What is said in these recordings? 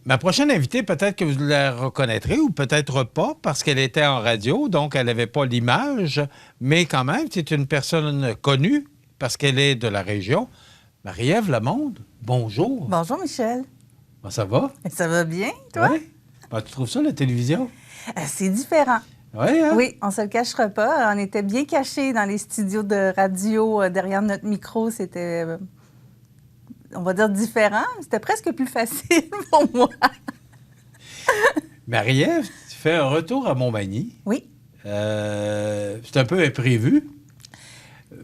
Ma prochaine invitée, peut-être que vous la reconnaîtrez ou peut-être pas, parce qu'elle était en radio, donc elle n'avait pas l'image, mais quand même, c'est une personne connue, parce qu'elle est de la région. Marie-Ève Lamonde, bonjour. Bonjour, Michel. Comment ça va? Ça va bien, toi? Oui. Tu trouves ça, la télévision? C'est différent. Oui, hein? Oui, on ne se le cachera pas. On était bien cachés dans les studios de radio, derrière notre micro. C'était, on va dire, différent. C'était presque plus facile pour moi. Marie-Ève, tu fais un retour à Montmagny. Oui. C'est un peu imprévu,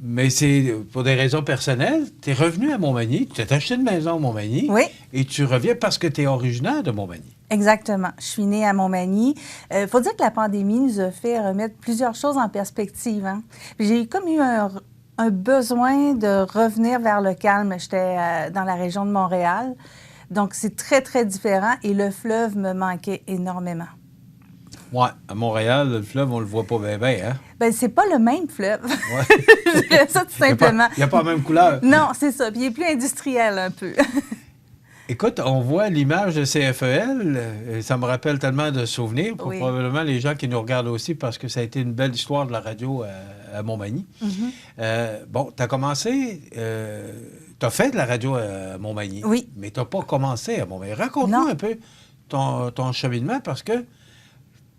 mais c'est pour des raisons personnelles. Tu es revenu à Montmagny, tu t'es acheté une maison à Montmagny. Oui. Et tu reviens parce que tu es originaire de Montmagny. Exactement. Je suis née à Montmagny. Il faut dire que la pandémie nous a fait remettre plusieurs choses en perspective. Hein? J'ai comme eu un besoin de revenir vers le calme. J'étais dans la région de Montréal. Donc, c'est très, très différent. Et le fleuve me manquait énormément. Oui, à Montréal, le fleuve, on le voit pas bien, hein? Bien, c'est pas le même fleuve. Ouais. Je dirais ça tout simplement. Il n'y a pas la même couleur. Non, c'est ça. Puis il est plus industriel un peu. Écoute, on voit l'image de CFEL, et ça me rappelle tellement de souvenirs, pour Oui. probablement les gens qui nous regardent aussi, parce que ça a été une belle histoire de la radio à Montmagny. Mm-hmm. Tu as commencé, tu as fait de la radio à Montmagny, Oui. mais tu n'as pas commencé à Montmagny. Raconte-nous Non. un peu ton cheminement, parce que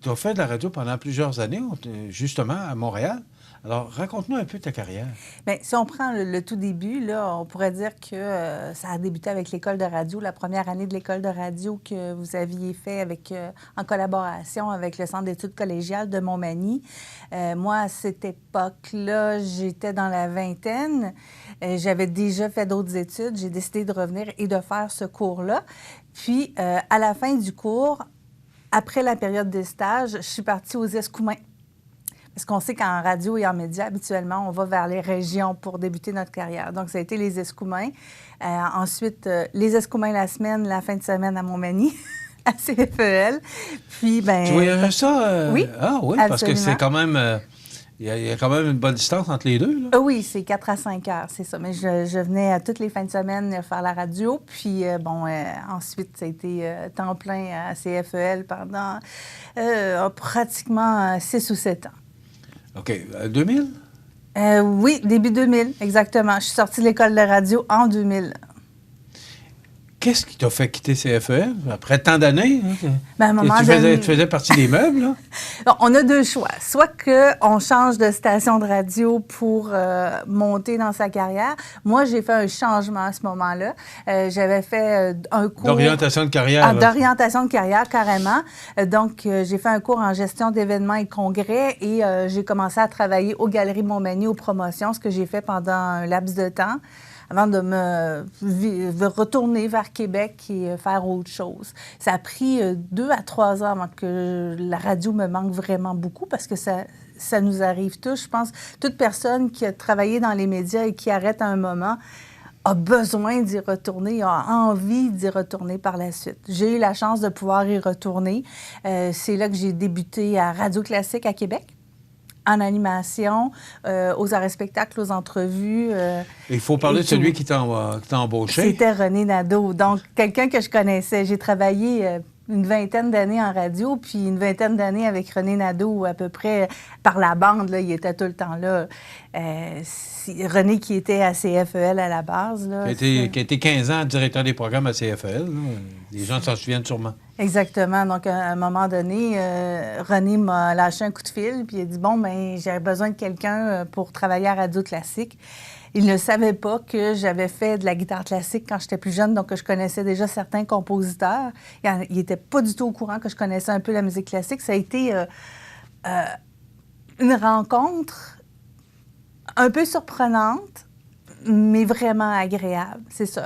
tu as fait de la radio pendant plusieurs années, justement, à Montréal. Alors, raconte-nous un peu ta carrière. Bien, si on prend le tout début, là, on pourrait dire que ça a débuté avec l'école de radio, la première année de l'école de radio que vous aviez fait avec, en collaboration avec le Centre d'études collégiales de Montmagny. Moi, à cette époque-là, j'étais dans la vingtaine. J'avais déjà fait d'autres études. J'ai décidé de revenir et de faire ce cours-là. Puis, à la fin du cours, après la période de stage, je suis partie aux Escoumins. Parce qu'on sait qu'en radio et en médias, habituellement, on va vers les régions pour débuter notre carrière. Donc, ça a été les Escoumins. Ensuite, les Escoumins la semaine, la fin de semaine à Montmagny, à CFEL. Puis, bien... Tu voyages ça? Oui. Ah oui, absolument. parce que c'est quand même... Il y a quand même une bonne distance entre les deux, là. Oui, c'est 4 à 5 heures, c'est ça. Mais je venais à toutes les fins de semaine faire la radio. Puis, ensuite, ça a été temps plein à CFEL pendant pratiquement 6 ou 7 ans. OK. 2000? Oui, début 2000, exactement. Je suis sortie de l'école de radio en 2000. Qu'est-ce qui t'a fait quitter CFEL après tant d'années? Hein? Ben, à un moment donné... Tu faisais partie des meubles, là? Bon, on a deux choix. Soit qu'on change de station de radio pour monter dans sa carrière. Moi, j'ai fait un changement à ce moment-là. J'avais fait un cours... D'orientation de carrière. D'orientation de carrière, carrément. Donc, j'ai fait un cours en gestion d'événements et congrès et j'ai commencé à travailler aux Galeries Montmagny, aux promotions, ce que j'ai fait pendant un laps de temps, avant de me retourner vers Québec et faire autre chose. Ça a pris 2 à 3 ans avant que la radio me manque vraiment beaucoup parce que ça nous arrive tous. Je pense toute personne qui a travaillé dans les médias et qui arrête à un moment a besoin d'y retourner, a envie d'y retourner par la suite. J'ai eu la chance de pouvoir y retourner. C'est là que j'ai débuté à Radio Classique à Québec, en animation, aux arts et spectacles, aux entrevues. Il faut parler de celui qui t'a embauché. C'était René Nadeau, donc quelqu'un que je connaissais. J'ai travaillé une vingtaine d'années en radio, puis une vingtaine d'années avec René Nadeau, à peu près par la bande, là, il était tout le temps là. René qui était à CFEL à la base. Là, qui a été 15 ans directeur des programmes à CFEL. Là. Les gens s'en souviennent sûrement. Exactement. Donc, à un moment donné, René m'a lâché un coup de fil, puis il a dit, bon, bien, j'avais besoin de quelqu'un pour travailler à Radio Classique. Il ne savait pas que j'avais fait de la guitare classique quand j'étais plus jeune, donc que je connaissais déjà certains compositeurs. Il n'était pas du tout au courant que je connaissais un peu la musique classique. Ça a été une rencontre un peu surprenante, mais vraiment agréable. C'est ça.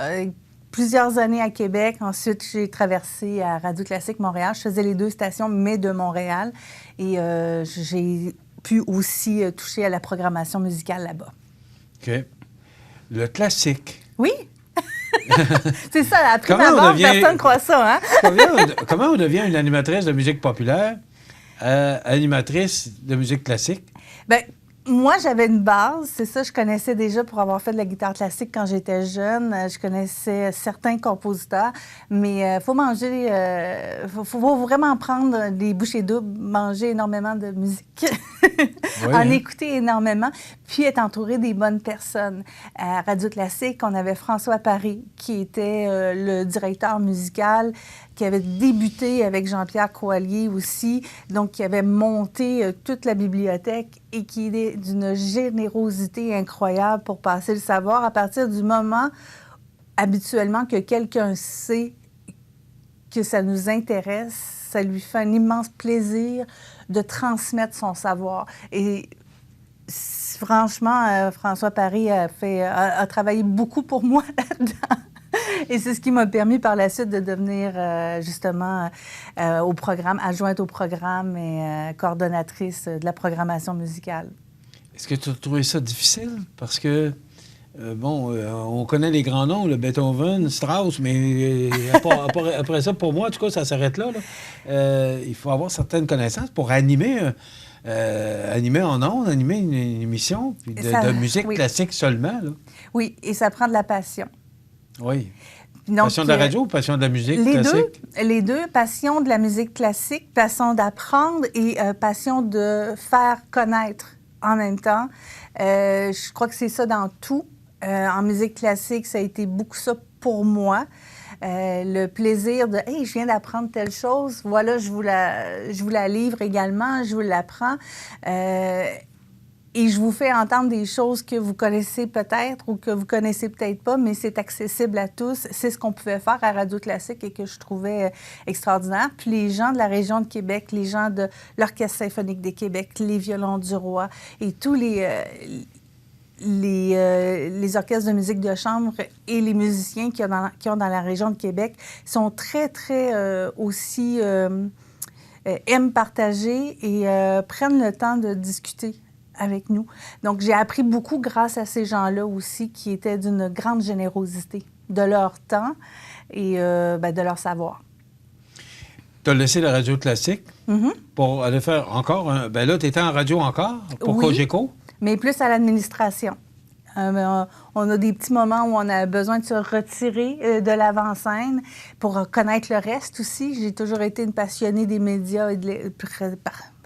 Plusieurs années à Québec. Ensuite, j'ai traversé à Radio Classique Montréal. Je faisais les 2 stations, mais de Montréal. Et j'ai pu aussi toucher à la programmation musicale là-bas. OK. Le classique. Oui. C'est ça, après ma mort, personne ne croit ça, hein? Comment on devient une animatrice de musique populaire, animatrice de musique classique? Bien, Moi, j'avais une base, c'est ça, je connaissais déjà pour avoir fait de la guitare classique quand j'étais jeune. Je connaissais certains compositeurs, mais il faut manger, faut vraiment prendre des bouchées doubles, manger énormément de musique, Oui, en écouter énormément, puis être entouré des bonnes personnes. À Radio Classique, on avait François Paré, qui était le directeur musical, qui avait débuté avec Jean-Pierre Coallier aussi, donc qui avait monté toute la bibliothèque et qui est d'une générosité incroyable pour passer le savoir à partir du moment, habituellement, que quelqu'un sait que ça nous intéresse, ça lui fait un immense plaisir de transmettre son savoir. Et franchement, François Paré a travaillé beaucoup pour moi là-dedans. Et c'est ce qui m'a permis par la suite de devenir justement au programme, adjointe au programme et coordonnatrice de la programmation musicale. Est-ce que tu as trouvé ça difficile? Parce que, on connaît les grands noms, le Beethoven, Strauss, mais après ça, pour moi, en tout cas, ça s'arrête là. Il faut avoir certaines connaissances pour animer en ondes, animer une émission puis de musique classique seulement. Là. Oui, et ça prend de la passion. Oui. Donc, passion de la radio ou passion de la musique classique? Les deux. Passion de la musique classique, passion d'apprendre et passion de faire connaître en même temps. Je crois que c'est ça dans tout. En musique classique, ça a été beaucoup ça pour moi. Le plaisir de « Hey, je viens d'apprendre telle chose, voilà, je vous la livre également, je vous l'apprends. » Et je vous fais entendre des choses que vous connaissez peut-être ou que vous connaissez peut-être pas, mais c'est accessible à tous. C'est ce qu'on pouvait faire à Radio Classique et que je trouvais extraordinaire. Puis les gens de la région de Québec, les gens de l'Orchestre symphonique de Québec, les Violons du Roi et tous les orchestres de musique de chambre et les musiciens qui ont dans la région de Québec sont très, très aussi aiment partager et prennent le temps de discuter avec nous. Donc, j'ai appris beaucoup grâce à ces gens-là aussi qui étaient d'une grande générosité de leur temps et de leur savoir. Tu as laissé la radio classique pour aller faire encore un... Bien là, tu étais en radio encore pour Cogeco? Mais plus à l'administration. On a des petits moments où on a besoin de se retirer de l'avant-scène pour connaître le reste aussi. J'ai toujours été une passionnée des médias et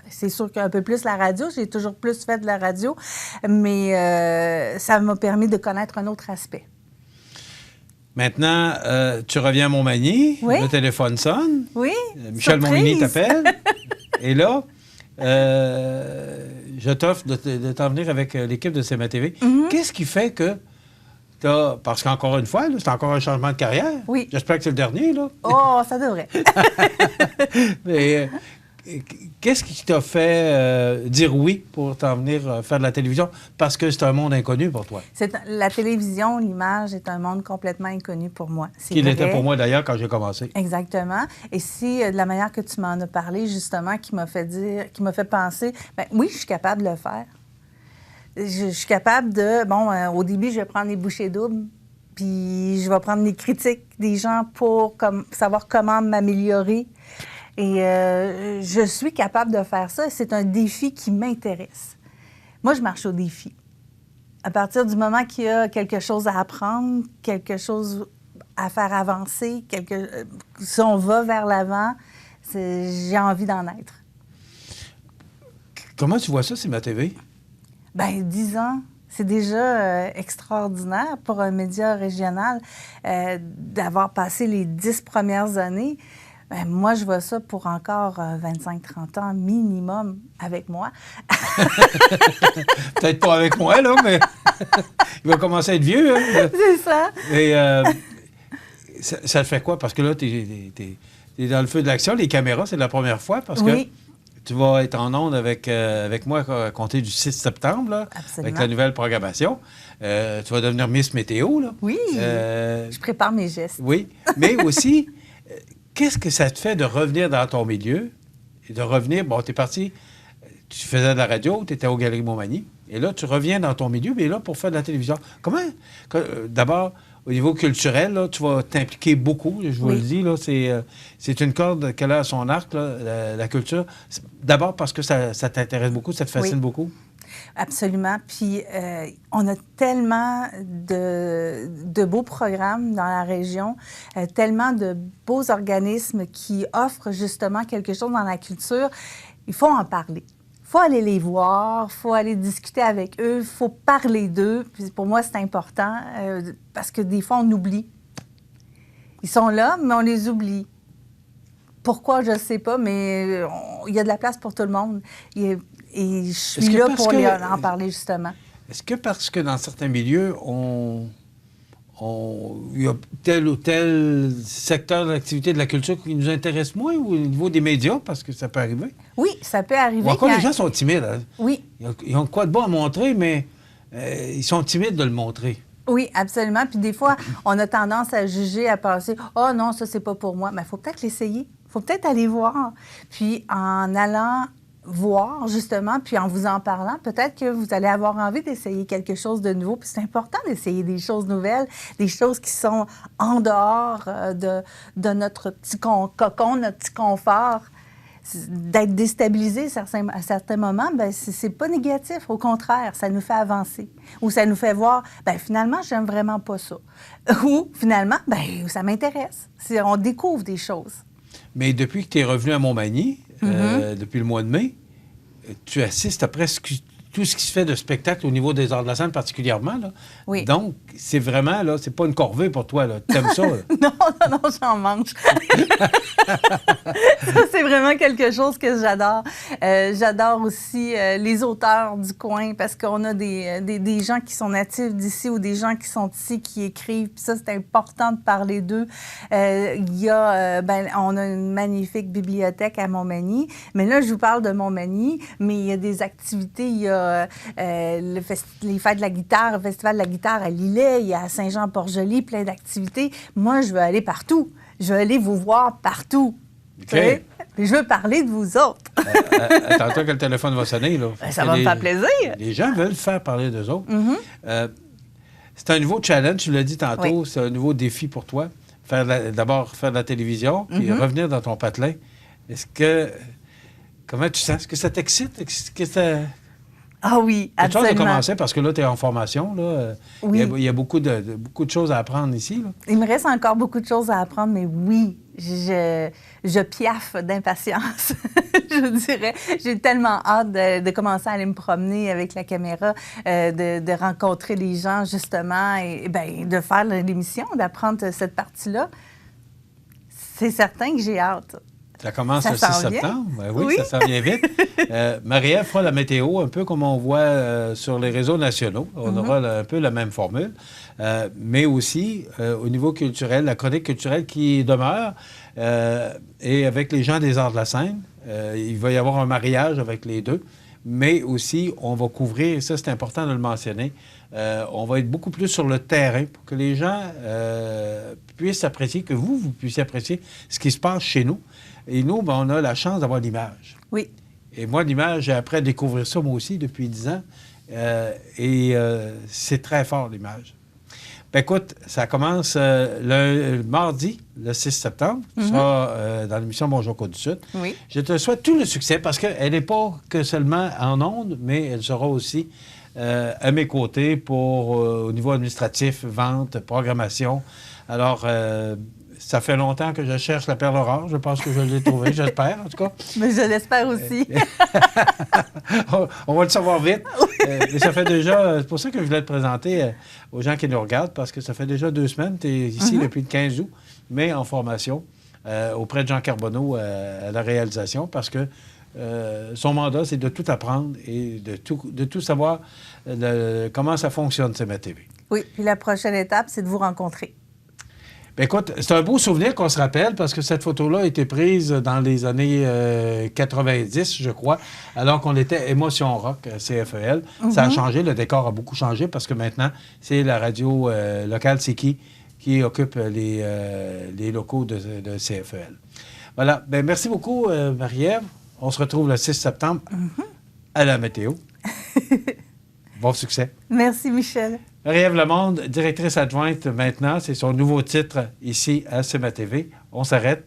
c'est sûr qu'un peu plus la radio. J'ai toujours plus fait de la radio, mais ça m'a permis de connaître un autre aspect. Maintenant, tu reviens à Montmagny. Oui. Le téléphone sonne. Oui. Michel Montmagny t'appelle. Et là, je t'offre de t'en venir avec l'équipe de CMA TV. Qu'est-ce qui fait que t'as... Parce qu'encore une fois, là, c'est encore un changement de carrière. Oui. J'espère que c'est le dernier, là. Oh, ça devrait. Mais qu'est-ce qui t'a fait dire oui pour t'en venir faire de la télévision? Parce que c'est un monde inconnu pour toi. La télévision, l'image est un monde complètement inconnu pour moi. Qu'il était pour moi, d'ailleurs, quand j'ai commencé. Exactement. Et c'est de la manière que tu m'en as parlé, justement, qui m'a fait penser, bien, oui, je suis capable de le faire. Je suis capable de... au début, je vais prendre les bouchées doubles, puis je vais prendre les critiques des gens pour savoir comment m'améliorer. Et je suis capable de faire ça. C'est un défi qui m'intéresse. Moi, je marche au défi. À partir du moment qu'il y a quelque chose à apprendre, quelque chose à faire avancer, si on va vers l'avant, j'ai envie d'en être. Comment tu vois ça, CMA TV? Bien, 10 ans. C'est déjà extraordinaire pour un média régional d'avoir passé les 10 premières années. Bien, moi, je vois ça pour encore 25-30 ans minimum avec moi. Peut-être pas avec moi, là, mais il va commencer à être vieux. Hein? C'est ça. Et ça te fait quoi? Parce que là, t'es dans le feu de l'action. Les caméras, c'est la première fois parce que tu vas être en ondes avec moi à compter du 6 septembre, là, avec la nouvelle programmation. Tu vas devenir Miss Météo. Là. Oui, je prépare mes gestes. Oui, mais aussi... Qu'est-ce que ça te fait de revenir dans ton milieu et de revenir... Bon, t'es parti, tu faisais de la radio, tu étais aux Galeries Montmagny, et là, tu reviens dans ton milieu, mais là, pour faire de la télévision. Comment... D'abord, au niveau culturel, là, tu vas t'impliquer beaucoup, je vous le dis, là, c'est une corde qu'elle a à son arc, là, la culture. D'abord parce que ça t'intéresse beaucoup, ça te fascine beaucoup. Absolument. Puis, on a tellement de beaux programmes dans la région, tellement de beaux organismes qui offrent justement quelque chose dans la culture. Il faut en parler. Il faut aller les voir, il faut aller discuter avec eux, il faut parler d'eux. Puis pour moi, c'est important parce que des fois, on oublie. Ils sont là, mais on les oublie. Pourquoi, je ne sais pas, mais il y a de la place pour tout le monde. Et je suis là pour en parler, justement. Est-ce que parce que dans certains milieux, il y a tel ou tel secteur d'activité de la culture qui nous intéresse moins ou au niveau des médias, parce que ça peut arriver? Oui, ça peut arriver. Ou encore, les gens sont timides. Hein? Oui. Ils ont quoi de bon à montrer, mais ils sont timides de le montrer. Oui, absolument. Puis des fois, on a tendance à juger, à penser « Oh non, ça, c'est pas pour moi. » Mais il faut peut-être l'essayer. Il faut peut-être aller voir. Puis en allant voir, justement, puis en vous en parlant, peut-être que vous allez avoir envie d'essayer quelque chose de nouveau. Puis c'est important d'essayer des choses nouvelles, des choses qui sont en dehors de notre petit cocon, notre petit confort. D'être déstabilisé à certains moments, bien, c'est pas négatif. Au contraire, ça nous fait avancer. Ou ça nous fait voir, bien, finalement, j'aime vraiment pas ça. Ou, finalement, bien, ça m'intéresse. On découvre des choses. Mais depuis que tu es revenu à Montmagny, depuis le mois de mai, tu assistes à presque tout ce qui se fait de spectacle au niveau des arts de la scène particulièrement. Là. Oui. Donc, c'est vraiment, là, c'est pas une corvée pour toi. T'aimes ça? Là? non, j'en mange. Ça, c'est vraiment quelque chose que j'adore. J'adore aussi les auteurs du coin parce qu'on a des gens qui sont natifs d'ici ou des gens qui sont ici qui écrivent. Puis ça, c'est important de parler d'eux. Il y a, on a une magnifique bibliothèque à Montmagny. Mais là, je vous parle de Montmagny, mais il y a des activités. Il y a les fêtes de la guitare, le festival de la guitare à Lillet, il y a à Saint-Jean-Port-Joli, plein d'activités. Moi, je veux aller partout. Je veux aller vous voir partout. OK. Puis je veux parler de vous autres. Attends-toi que le téléphone va sonner. Là. Ça va me faire plaisir. Les gens veulent faire parler d'eux autres. C'est un nouveau challenge, tu l'as dit tantôt, oui. C'est un nouveau défi pour toi. D'abord faire de la télévision, puis revenir dans ton patelin. Comment tu sens? Est-ce que ça t'excite? Ah oui, absolument. Tu as de commencer parce que là, tu es en formation. Là. Oui. Il y a beaucoup de choses à apprendre ici. Là. Il me reste encore beaucoup de choses à apprendre, mais oui, je piaffe d'impatience, je dirais. J'ai tellement hâte de commencer à aller me promener avec la caméra, de rencontrer les gens, justement, et de faire l'émission, d'apprendre cette partie-là. C'est certain que j'ai hâte. Ça commence le 6 septembre. Oui, ça s'en vient vite. Marie-Ève fera la météo, un peu comme on voit sur les réseaux nationaux. On aura un peu la même formule. Mais aussi, au niveau culturel, la chronique culturelle qui demeure, et avec les gens des arts de la scène, il va y avoir un mariage avec les deux. Mais aussi, on va couvrir, et ça c'est important de le mentionner, on va être beaucoup plus sur le terrain pour que les gens puissent apprécier, que vous puissiez apprécier ce qui se passe chez nous. Et nous, on a la chance d'avoir l'image. Oui. Et moi, l'image, j'ai appris à découvrir ça, moi aussi, depuis 10 ans. C'est très fort, l'image. Écoute, ça commence le mardi, le 6 septembre. Tu seras dans l'émission Bonjour Côte-du-Sud. Oui. Je te souhaite tout le succès parce qu'elle n'est pas que seulement en ondes, mais elle sera aussi à mes côtés pour, au niveau administratif, vente, programmation. Alors, ça fait longtemps que je cherche la perle rare. Je pense que je l'ai trouvée, j'espère, en tout cas. Mais je l'espère aussi. On va le savoir vite. Mais ça fait déjà... C'est pour ça que je voulais te présenter aux gens qui nous regardent, parce que ça fait déjà 2 semaines. Tu es ici depuis le 15 août, mais en formation auprès de Jean Carbonneau à la réalisation, parce que son mandat, c'est de tout apprendre et de tout savoir comment ça fonctionne, CMA-TV. Oui, puis la prochaine étape, c'est de vous rencontrer. Bien, écoute, c'est un beau souvenir qu'on se rappelle parce que cette photo-là a été prise dans les années 90, je crois, alors qu'on était Émotion Rock, CFEL. Ça a changé, le décor a beaucoup changé parce que maintenant, c'est la radio locale, c'est qui occupe les locaux de CFEL. Voilà. Bien, merci beaucoup, Marie-Ève. On se retrouve le 6 septembre à la météo. Bon succès. Merci, Michel. Marie-Ève Lemonde, directrice adjointe maintenant, c'est son nouveau titre ici à CMA-TV. On s'arrête.